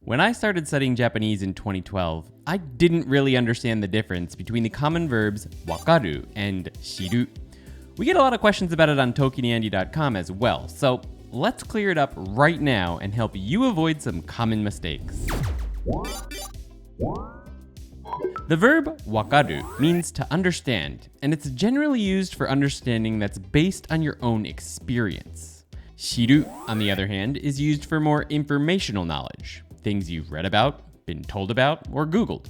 When I started studying Japanese in 2012, I didn't really understand the difference between the common verbs wakaru and shiru. We get a lot of questions about it on ToKini as well, so let's clear it up right now and help you avoid some common mistakes. The verb wakaru means to understand, and it's generally used for understanding that's based on your own experience. Shiru, on the other hand, is used for more informational knowledge, things you've read about, been told about, or Googled.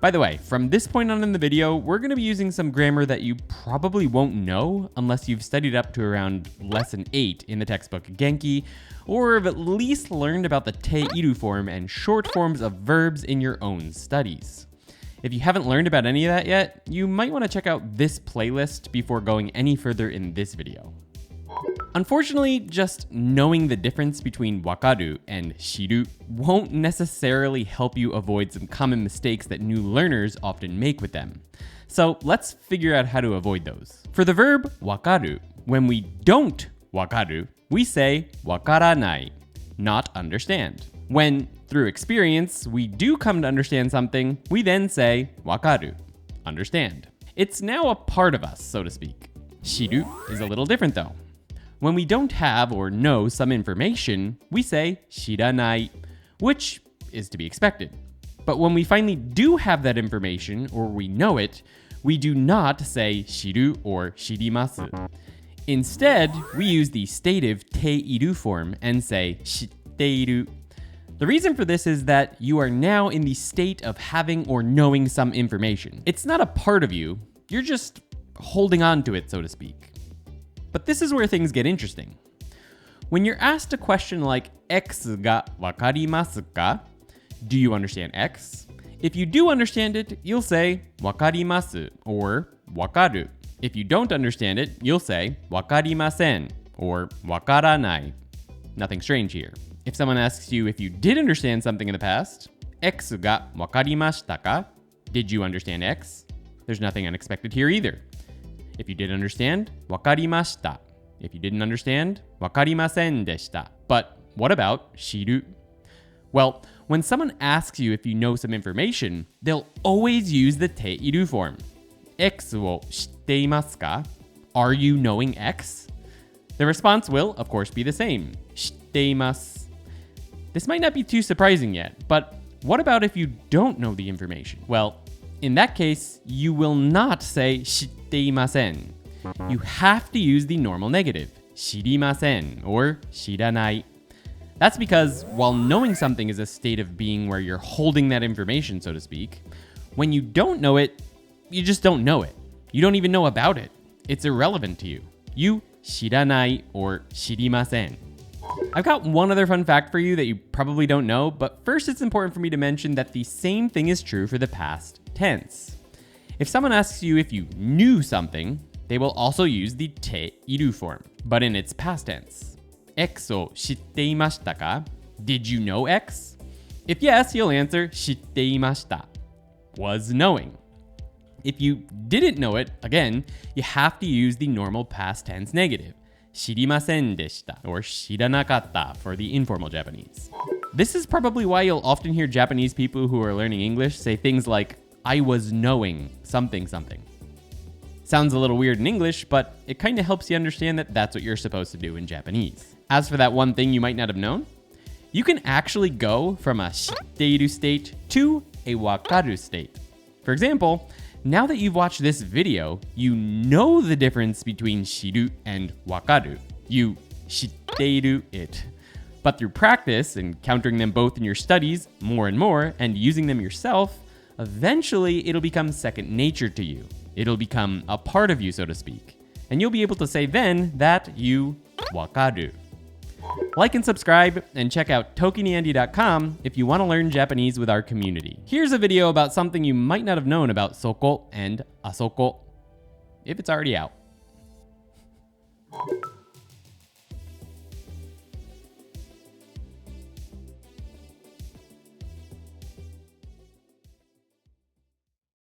By the way, from this point on in the video, we're going to be using some grammar that you probably won't know unless you've studied up to around lesson 8 in the textbook Genki, or have at least learned about the te iru form and short forms of verbs in your own studies. If you haven't learned about any of that yet, you might want to check out this playlist before going any further in this video. Unfortunately, just knowing the difference between wakaru and shiru won't necessarily help you avoid some common mistakes that new learners often make with them. So let's figure out how to avoid those. For the verb wakaru, when we don't wakaru, we say wakaranai, not understand. When, through experience, we do come to understand something, we then say wakaru, understand. It's now a part of us, so to speak. Shiru is a little different though. When we don't have or know some information, we say shiranai, which is to be expected. But when we finally do have that information, or we know it, we do not say shiru or shirimasu. Instead, we use the stative te iru form and say shitteiru. The reason for this is that you are now in the state of having or knowing some information. It's not a part of you, you're just holding on to it, so to speak. But this is where things get interesting. When you're asked a question like, X ga wakarimasu ka? Do you understand X? If you do understand it, you'll say wakarimasu or wakaru. If you don't understand it, you'll say wakarimasen or wakaranai. Nothing strange here. If someone asks you if you did understand something in the past, X ga wakarimashita ka? Did you understand X? There's nothing unexpected here either. If you did understand, wakarimashita. If you didn't understand, wakarimasen deshita. But what about shiru? Well, when someone asks you if you know some information, they'll always use the te iru form. X wo shitteimasu ka? Are you knowing X? The response will, of course, be the same. Shitteimasu. This might not be too surprising yet, but what about if you don't know the information? Well, in that case, you will not say shitteimasen. You have to use the normal negative, shirimasen or shiranai. That's because while knowing something is a state of being where you're holding that information, so to speak, when you don't know it, you just don't know it. You don't even know about it. It's irrelevant to you. You shiranai or shirimasen. I've got one other fun fact for you that you probably don't know, but first it's important for me to mention that the same thing is true for the past tense. If someone asks you if you knew something, they will also use the te iru form, but in its past tense. X o shitteimashita ka? Did you know X? If yes, you'll answer shitteimashita, was knowing. If you didn't know it, again, you have to use the normal past tense negative, shirimasen deshita or shiranakatta for the informal Japanese. This is probably why you'll often hear Japanese people who are learning English say things like, I was knowing something something. Sounds a little weird in English, but it kind of helps you understand that that's what you're supposed to do in Japanese. As for that one thing you might not have known, you can actually go from a shitteiru state to a wakaru state. For example, now that you've watched this video, you know the difference between shiru and wakaru. You shitteiru it. But through practice, encountering them both in your studies more and more, and using them yourself, eventually it'll become second nature to you. It'll become a part of you, so to speak. And you'll be able to say then that you wakaru. Like and subscribe, and check out ToKini if you want to learn Japanese with our community. Here's a video about something you might not have known about soko and asoko, if it's already out.